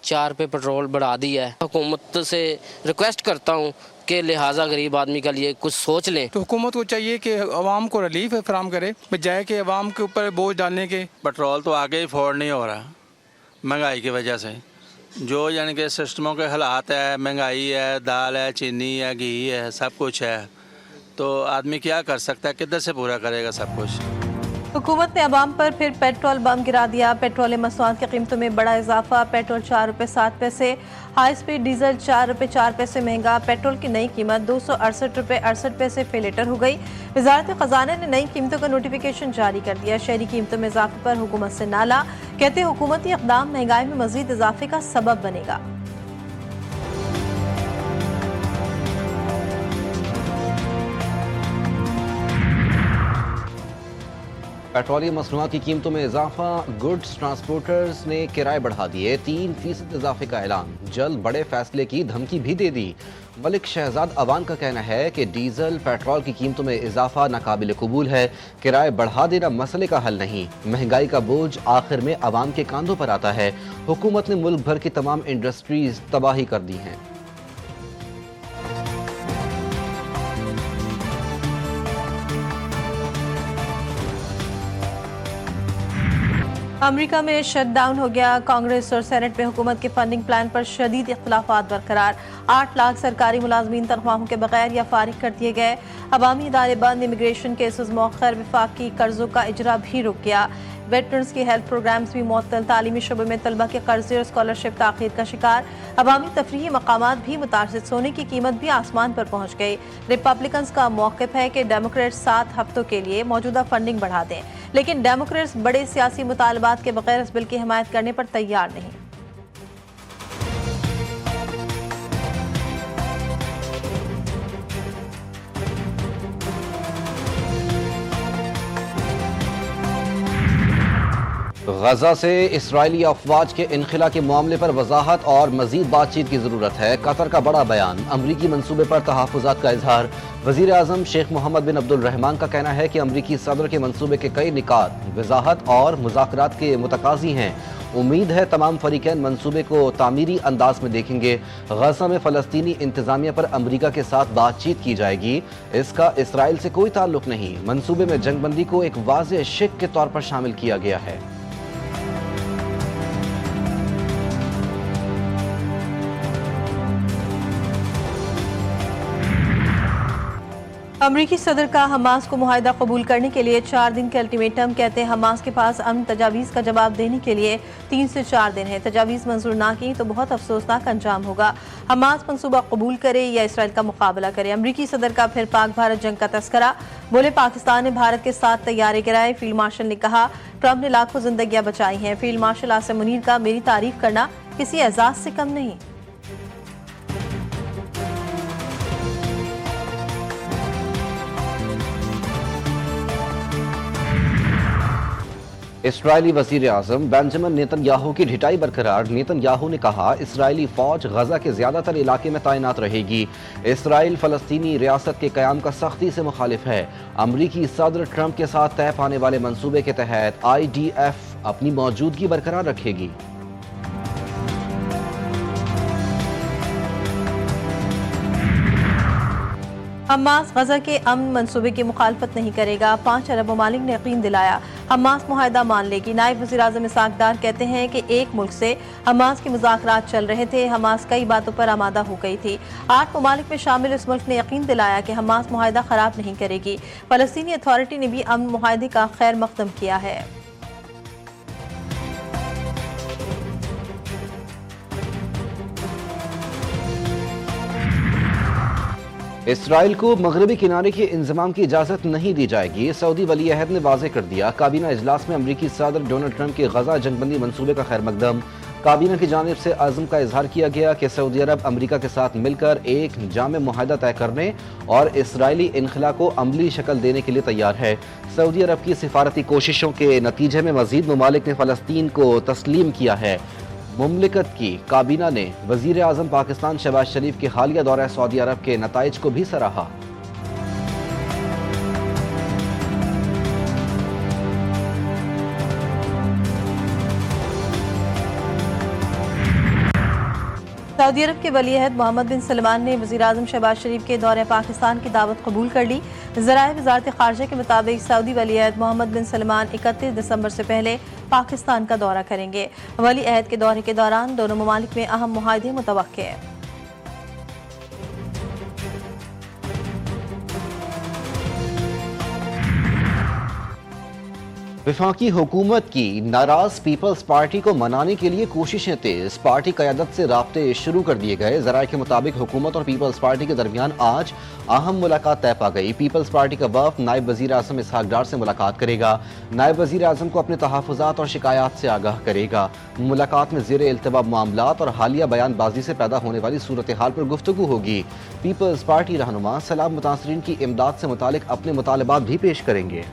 4 रुपये पेट्रोल बढ़ा दिया है। हुकूमत से रिक्वेस्ट करता हूँ कि लिहाजा गरीब आदमी के लिए कुछ सोच लें। तो हुकूमत को चाहिए कि आवाम को रिलीफ फराहम करे, बजाय कि आवाम के ऊपर बोझ डालने के। पेट्रोल तो आगे ही अफोर्ड नहीं हो रहा महंगाई की वजह से। जो यानी कि सिस्टमों के हालात है, महंगाई है, दाल है, चीनी है, घी है, सब कुछ है, तो आदमी क्या कर सकता है, किधर से पूरा करेगा सब कुछ। हुकूमत ने अवाम पर फिर पेट्रोल बम गिरा दिया। पेट्रोल मसनूआत की कीमतों में बड़ा इजाफा। पेट्रोल 4 रुपये 7 पैसे, हाई स्पीड डीजल 4 रुपये 4 पैसे महंगा। पेट्रोल की नई कीमत 268 रुपये 68 पैसे फी लीटर हो गई। वजारत खजाना ने नई कीमतों का नोटिफिकेशन जारी कर दिया। शहरी कीमतों में इजाफे पर हुकूमत से नाला, कहते हुकूमती इक़दाम महंगाई में मजीद इजाफे का सबब बनेगा। पेट्रोलियम मसनूआत की कीमतों में इजाफा। गुड्स ट्रांसपोर्टर्स ने किराए बढ़ा दिए। 3% इजाफे का ऐलान। जल्द बड़े फैसले की धमकी भी दे दी। मलिक शहजाद अवान का कहना है कि डीजल पेट्रोल की कीमतों में इजाफा नाकाबिल कबूल है। किराए बढ़ा देना मसले का हल नहीं। महंगाई का बोझ आखिर में अवाम के कांधों पर आता है। हुकूमत ने मुल्क भर की तमाम इंडस्ट्रीज तबाही कर दी हैं। अमेरिका में शटडाउन हो गया। कांग्रेस और सेनेट में हुकूमत के फंडिंग प्लान पर शदीद इख्तलाफात बरकरार। 8 लाख सरकारी मुलाजमीन तनख्वाहों के बगैर या फारिग कर दिए गए। अवामी इदारे बंद, इमिग्रेशन केसेस मौखर, विफाकी कर्जों का इजरा भी रुक गया। वेटरन्स की हेल्थ प्रोग्राम्स भी मुअत्तल। तालीमी शुबे में तलबा के कर्जे और स्कॉलरशिप ताखीर का शिकार। अवामी तफरीही मकामात भी मुतासर। सोने की कीमत भी आसमान पर पहुंच गई। रिपब्लिकन्स का मौक़िफ़ है कि डेमोक्रेट्स 7 हफ्तों के लिए मौजूदा फंडिंग बढ़ा दें, लेकिन डेमोक्रेट्स बड़े सियासी मुतालबात के बगैर इस बिल की हिमायत करने पर तैयार नहीं। गजा से इसराइली अफवाज के इनखिला के मामले पर वजाहत और मजीद बातचीत की जरूरत है। कतर का बड़ा बयान। अमरीकी मंसूबे पर तहफ़्फ़ुज़ात का इजहार। वज़ीर आज़म शेख मोहम्मद बिन अब्दुल रहमान का कहना है कि अमरीकी सदर के मंसूबे के कई निकात वजाहत और मुज़ाकरात के मुतकाज़ी हैं। उम्मीद है तमाम फरीकैन मंसूबे को तामीरी अंदाज में देखेंगे। गजा में फ़लस्तीनी इंतज़ामिया पर अमरीका के साथ बातचीत की जाएगी। इसका इसराइल से कोई ताल्लुक नहीं। मंसूबे में जंगबंदी को एक वाज़ेह शिक के तौर पर शामिल किया गया है। अमरीकी सदर का हमास को मुआहिदा कबूल करने के लिए 4 दिन के अल्टीमेटम। कहते हैं हमास के पास अमन तजावीज़ का जवाब देने के लिए 3 से 4 दिन है। तजावीज़ मंजूर ना की तो बहुत अफसोसनाक अंजाम होगा। हमास मंसूबा कबूल करे या इसराइल का मुकाबला करे। अमरीकी सदर का फिर पाक भारत जंग का तस्करा। बोले पाकिस्तान ने भारत के साथ तैयारे गिराए। फील्ड मार्शल ने कहा ट्रंप ने लाखों जिंदगियां बचाई हैं। फील्ड मार्शल आसिम मुनीर का मेरी तारीफ करना किसी एजाज से कम नहीं। इसराइली वज़ीर आज़म बेंजामिन नेतन्याहू की ढिठाई बरकरार। नेतन्याहू ने कहा इसराइली फौज गजा के ज्यादातर इलाके में तैनात रहेगी। इसराइल फलस्तीनी रियासत के क़याम का सख्ती से मुखालिफ है। अमरीकी सदर ट्रंप के साथ तय पाने वाले मंसूबे के तहत IDF अपनी मौजूदगी बरकरार रखेगी। हमास गजा के अमन मंसूबे की मुखालफत नहीं करेगा। 5 अरब ममालिक ने यकीन दिलाया हमास मुआहिदा मान लेगी। नायब वज़ीर आज़म इसहाक डार कहते हैं कि एक मुल्क से हमास के मुज़ाकरात चल रहे थे। हमास कई बातों पर आमादा हो गई थी। 8 ममालिक में शामिल इस मुल्क ने यकीन दिलाया कि हमास मुआहिदा ख़राब नहीं करेगी। फ़लस्तीनी अथॉरिटी ने भी अमन मुआहिदे का खैर मकदम किया है। इसराइल को मगरबी किनारे के इंजमाम की इजाज़त नहीं दी जाएगी। सऊदी वली अहद ने वाज़ेह कर दिया। काबीना इजलास में अमरीकी सदर डोनाल्ड ट्रंप के गजा जंगबंदी मंसूबे का खैर मकदम। काबीना की जानिब से अज़्म का इजहार किया गया कि सऊदी अरब अमरीका के साथ मिलकर एक जाम मुआहिदा तय करने और इसराइली इनखला को अमली शक्ल देने के लिए तैयार है। सऊदी अरब की सिफारती कोशिशों के नतीजे में मज़ीद ममालिक ने फ़लस्तीन को तस्लीम किया है। मुमलिकत की काबीना ने वज़ीर आज़म पाकिस्तान शहबाज शरीफ के हालिया दौरा सऊदी अरब के नताइज को भी सराहा। सऊदी अरब के वली अहद मोहम्मद बिन सलमान ने वज़ीर-ए-आज़म शहबाज शरीफ के दौरे पाकिस्तान की दावत कबूल कर ली। ज़राए वज़ारत ख़ारजा के मुताबिक सऊदी वली अहद मोहम्मद बिन सलमान 31 दिसंबर से पहले पाकिस्तान का दौरा करेंगे। वली अहद के दौरे के दौरान दोनों ममालिक में अहम मुआहदे मुतवक्के हैं। वफाकी हुकूमत की नाराज पीपल्स पार्टी को मनाने के लिए कोशिशें तेज, पार्टी क़यादत से राब्ते शुरू कर दिए गए। ज़राए के मुताबिक हुकूमत और पीपल्स पार्टी के दरमियान आज अहम मुलाकात तय पा गई। पीपल्स पार्टी का वफ़द नायब वज़ीर आज़म इसहाक डार से मुलाकात करेगा। नायब वज़ीर आज़म को अपने तहफ़्फ़ुज़ात और शिकायत से आगाह करेगा। मुलाकात में ज़ेरे इल्तिवा मामलात और हालिया बयानबाजी से पैदा होने वाली सूरत हाल पर गुफ्तगू होगी। पीपल्स पार्टी रहनुमा सैलाब मुतासरीन की इमदाद से मुतालिक अपने मुतालबात भी पेश करेंगे।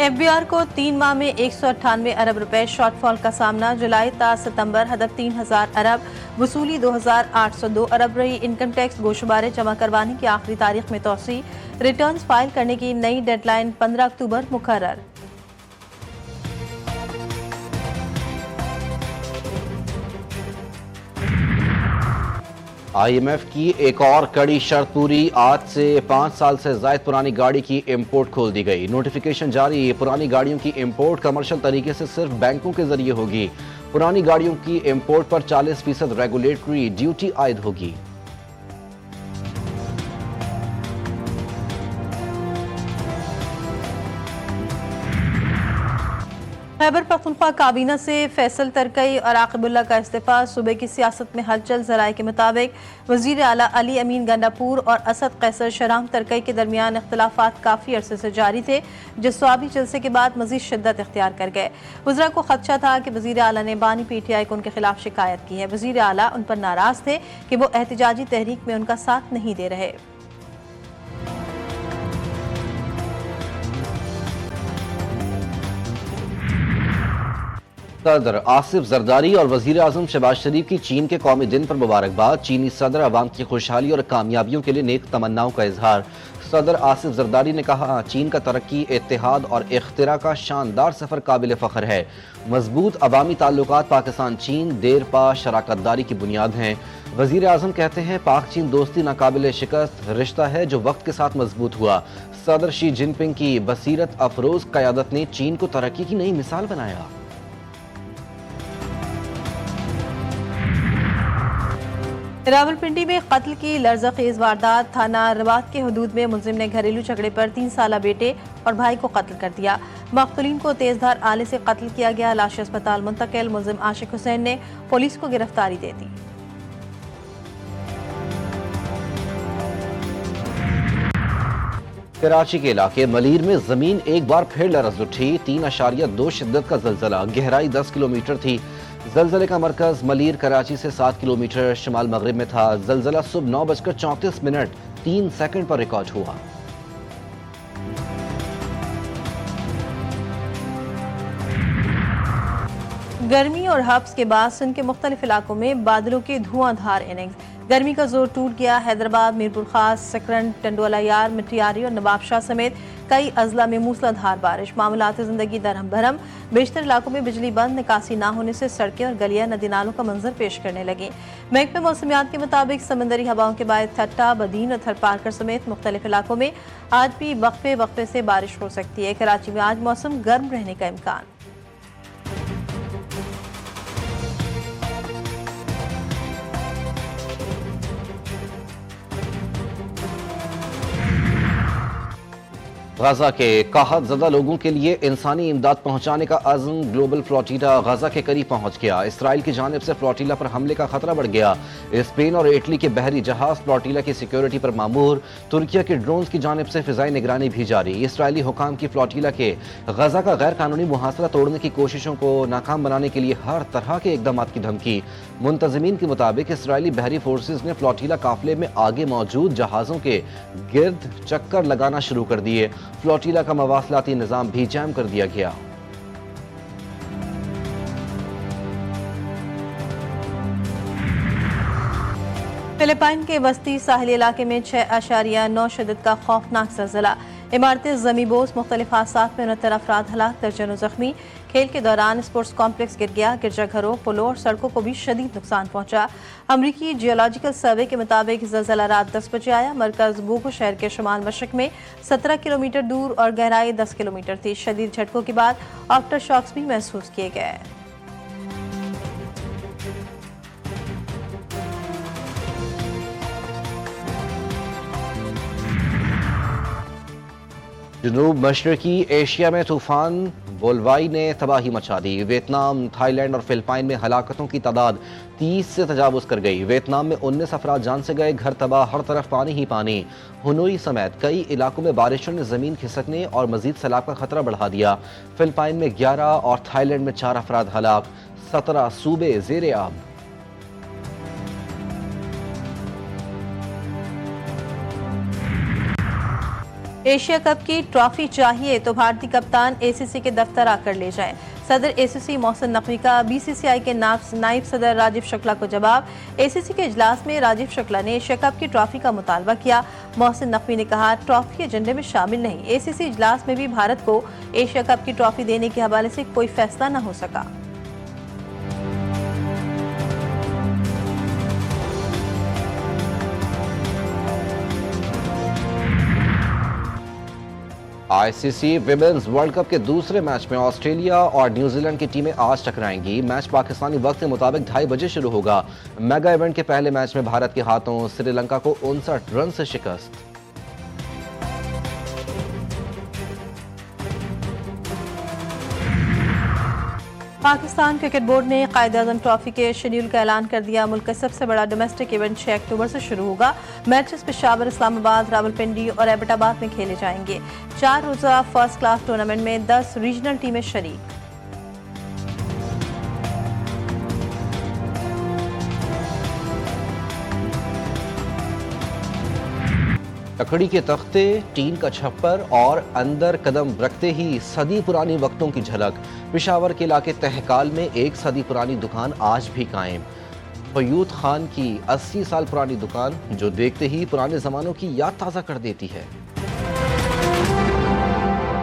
FBR को 3 माह में 198 अरब रुपए शॉर्टफॉल का सामना। जुलाई ता सितंबर हदफ 3000 अरब, वसूली 2802 अरब रही। इनकम टैक्स गोशुबारे जमा करवाने की आखिरी तारीख में तोसी। रिटर्न्स फाइल करने की नई डेडलाइन 15 अक्टूबर मुकर्रर। IMF की एक और कड़ी शर्त पूरी, आज से 5 साल से ज़ायद पुरानी गाड़ी की इंपोर्ट खोल दी गई। नोटिफिकेशन जारी, पुरानी गाड़ियों की इंपोर्ट कमर्शियल तरीके से सिर्फ बैंकों के जरिए होगी। पुरानी गाड़ियों की इंपोर्ट पर 40% रेगुलेटरी ड्यूटी आयद होगी। खैबर पख्तूनख्वा काबीना से फैसल तरकई और आकिबुल्ला का इस्तीफा। सूबे की सियासत में हलचल। ज़राए के मुताबिक वज़ीर आला अली अमीन गंडापुर और असद कैसर शराम तरकई के दरमियान इख्तलाफात काफ़ी अरसे से जारी थे, जो स्वाबी जलसे के बाद मज़ीद शिद्दत इख्तियार कर गए। वज़रा को खदशा था कि वज़ीर आला ने बानी PTI को उनके खिलाफ शिकायत की है। वज़ीर आला उन पर नाराज़ थे कि वो एहतजाजी तहरीक में उनका साथ नहीं दे रहे। सदर आसिफ जरदारी और वज़ीर आज़म शहबाज शरीफ की चीन के कौमी दिन पर मुबारकबाद। चीनी सदर अवाम की खुशहाली और कामयाबियों के लिए नेक तमन्नाओं का इजहार। सदर आसिफ जरदारी ने कहा, चीन का तरक्की, इत्तेहाद और इख्तिरा का शानदार सफ़र काबिल फ़ख्र है। मजबूत अवामी ताल्लुकात पाकिस्तान चीन देर पा शराकतदारी की बुनियाद हैं। वज़ीर आज़म कहते हैं, पाक चीन दोस्ती नाकाबिल शिकस्त रिश्ता है जो वक्त के साथ मजबूत हुआ। सदर शी जिनपिंग की बसीरत अफरोज क़यादत ने चीन को तरक्की की नई मिसाल बनाया। रावलपिंडी में कत्ल की लर्ज़खेज़ वारदात। थाना रबात के हदूद में मुलजिम ने घरेलू झगड़े पर 3 साला बेटे और भाई को कत्ल कर दिया। मक़तूलीन को तेजधार आले से कत्ल किया गया। लाश अस्पताल मुंतकिल। मुलजिम आशिक हुसैन ने पुलिस को गिरफ्तारी दे दी। कराची के इलाके मलीर में जमीन एक बार फिर लरज़ उठी। 3.2 शिद्दत का जलजला, गहराई 10 किलोमीटर थी। जलजले का मरकज मलीर कराची से 7 किलोमीटर शमाल मगरिब में था। जलजला सुबह 9:34 3 सेकंड पर रिकॉर्ड हुआ। गर्मी और हब्स के बाद सिंध के मुख्तलिफ इलाकों में बादलों की धुआंधार इनिंग्स। गर्मी का जोर टूट गया। हैदराबाद, मीरपुर खास, सकरन, टंडोला यार, मिठियारी और नवाबशाह समेत कई अजला में मूसलाधार बारिश। मामूलात जिंदगी दरहम भरम। बेशतर इलाकों में बिजली बंद, निकासी ना होने से सड़कें और गलियां नदी नालों का मंजर पेश करने लगी। महकमे मौसमियात के मुताबिक समंदरी हवाओं के बाद ठट्टा, बदीन और थरपारकर समेत मुख्तलिफ इलाकों में आज भी वक्फे वक्फे से बारिश हो सकती है। कराची में आज मौसम गर्म रहने का इम्कान। गजा के काहत ज़दा लोगों के लिए इंसानी इमदाद पहुंचाने का अज़्म। ग्लोबल फ्लोटीला गजा के करीब पहुंच गया। इसराइल की जानिब से फ्लोटीला पर हमले का खतरा बढ़ गया। स्पेन और इटली के बहरी जहाज फ्लोटीला की सिक्योरिटी पर मामूर। तुर्किया के ड्रोन्स की जानिब से फिजाई निगरानी भी जारी। इसराइली हुकाम की फ्लोटीला के गजा का गैर कानूनी मुहासरा तोड़ने की कोशिशों को नाकाम बनाने के लिए हर तरह के इकदाम की धमकी। मुंतज़मीन के मुताबिक इसराइली बहरी फोर्सेज ने फ्लोटीला काफिले में आगे मौजूद जहाज़ों के गिर्द चक्कर लगाना शुरू कर दिए। फ्लोटीला का मवासलाती निज़ाम भी जैम कर दिया गया। फिलिपाइन के वस्ती साहिली इलाके में 6.9 शिद्दत का खौफनाक ज़लज़ला। इमारतें ज़मींबोस, मुख्तलिफ हादसात में 69 अफराद हलाक, दर्जनों जख्मी। खेल के दौरान स्पोर्ट्स कॉम्प्लेक्स गिर गया। गिरजाघरों, पुलों और सड़कों को भी शदीद नुकसान पहुंचा। अमरीकी जियोलॉजिकल सर्वे के मुताबिक ज़लज़ला रात 10 बजे आया। मरकज़ बूगो शहर के शुमाल मशरक में 17 किलोमीटर दूर और गहराई 10 किलोमीटर थी। शदीद झटकों के बाद आफ्टर शॉक्स भी महसूस किए गए। जनूब मशरकी एशिया में तूफान बोलवाई ने तबाही मचा दी। वियतनाम, थाईलैंड और फिलिपाइन में हलाकतों की तादाद 30 से तजावुज कर गई। वियतनाम में 19 अफराद जान से गए, घर तबाह, हर तरफ पानी ही पानी। हुनोई समेत कई इलाकों में बारिशों ने जमीन खिसकने और मजीद सैलाब का खतरा बढ़ा दिया। फिलिपाइन में 11 और थाईलैंड में 4 अफराद हलाक, 17 सूबे ज़ेरे आब। एशिया कप की ट्रॉफी चाहिए तो भारतीय कप्तान एसीसी के दफ्तर आकर ले जाएं। सदर एसीसी मोहसिन नकवी का बीसीसीआई के नायब सदर राजीव शुक्ला को जवाब। एसीसी के इजलास में राजीव शुक्ला ने एशिया कप की ट्रॉफी का मुतालबा किया। मोहसिन नकवी ने कहा, ट्रॉफी एजेंडे में शामिल नहीं। एसीसी इजलास में भी भारत को एशिया कप की ट्रॉफी देने के हवाले से कोई फैसला न हो सका। आईसीसी विमेंस वर्ल्ड कप के दूसरे मैच में ऑस्ट्रेलिया और न्यूजीलैंड की टीमें आज टकराएंगी। मैच पाकिस्तानी वक्त के मुताबिक 2:30 बजे शुरू होगा। मेगा इवेंट के पहले मैच में भारत के हाथों श्रीलंका को 59 रन से शिकस्त। पाकिस्तान क्रिकेट बोर्ड ने कायद-ए-आज़म ट्रॉफी के शेड्यूल का ऐलान कर दिया। मुल्क का सबसे बड़ा डोमेस्टिक इवेंट 6 अक्टूबर से शुरू होगा। मैचेस पेशावर, इस्लामाबाद, रावलपिंडी और एबटाबाद में खेले जाएंगे। 4 रोज़ा फर्स्ट क्लास टूर्नामेंट में 10 रीजनल टीमें शरीक। लकड़ी के तख्ते, टीन का छप्पर और अंदर कदम रखते ही सदी पुरानी वक्तों की झलक। पेशावर के इलाके तहकाल में 1 सदी पुरानी दुकान आज भी कायम। फयूद खान की 80 साल पुरानी दुकान जो देखते ही पुराने ज़मानों की याद ताज़ा कर देती है।